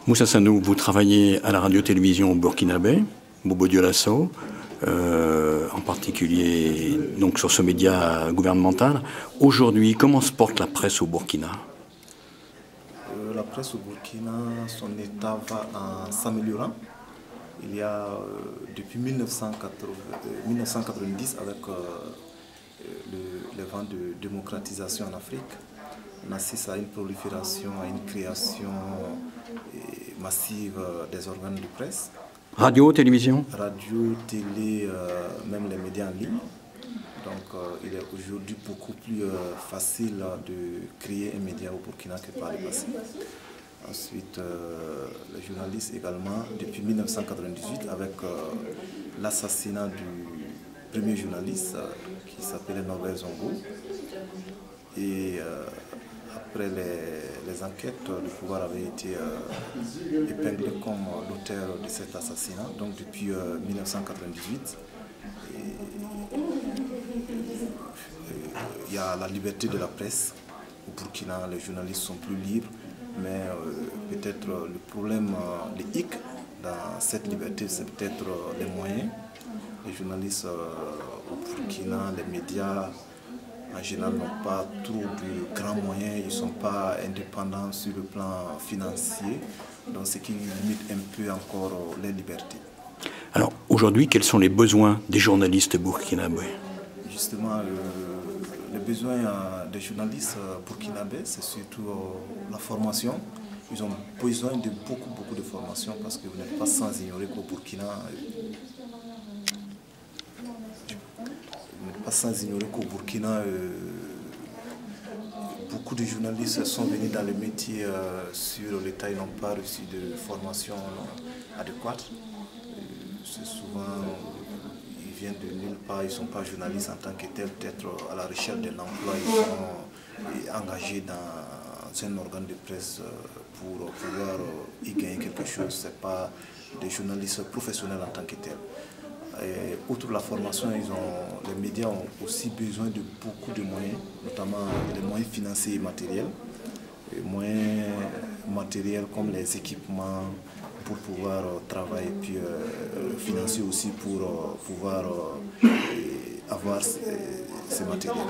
Moussa Sanou, vous travaillez à la radio-télévision burkinabé, Bobo Dioulasso, en particulier donc, sur ce média gouvernemental. Aujourd'hui, comment se porte la presse au Burkina? La presse au Burkina, son état va en s'améliorant. Il y a depuis 1990, avec les vents de démocratisation en Afrique, on assiste à une prolifération, à une création massive des organes de presse. Radio, télévision? Radio, télé, même les médias en ligne. Donc il est aujourd'hui beaucoup plus facile de créer un média au Burkina que par le passé. Ensuite, les journalistes également, depuis 1998, avec l'assassinat du premier journaliste qui s'appelait Norbert Zongo. Et après les enquêtes, le pouvoir avait été épinglé comme l'auteur de cet assassinat. Donc depuis 1998, il y a la liberté de la presse. Au Burkina, les journalistes sont plus libres. Mais peut-être le problème, le hic dans cette liberté, c'est peut-être les moyens. Les journalistes au Burkina, les médias en général n'ont pas trop de grands moyens, ils ne sont pas indépendants sur le plan financier, donc ce qui limite un peu encore les libertés. Alors aujourd'hui, quels sont les besoins des journalistes burkinabés? Justement, les besoins des journalistes burkinabés, c'est surtout la formation. Ils ont besoin de beaucoup de formation parce que vous n'êtes pas sans ignorer qu'au Burkina, beaucoup de journalistes sont venus dans le métier sur l'État, ils n'ont pas reçu de formation adéquate. C'est souvent, ils viennent de nulle part, ils ne sont pas journalistes en tant que tels, peut-être à la recherche de l'emploi, ils sont engagés dans un organe de presse pour pouvoir y gagner quelque chose. Ce n'est pas des journalistes professionnels en tant que tels. Et outre la formation, les médias ont aussi besoin de beaucoup de moyens, notamment les moyens financiers et matériels. Les moyens matériels comme les équipements pour pouvoir travailler, puis financiers aussi pour pouvoir avoir ces matériels.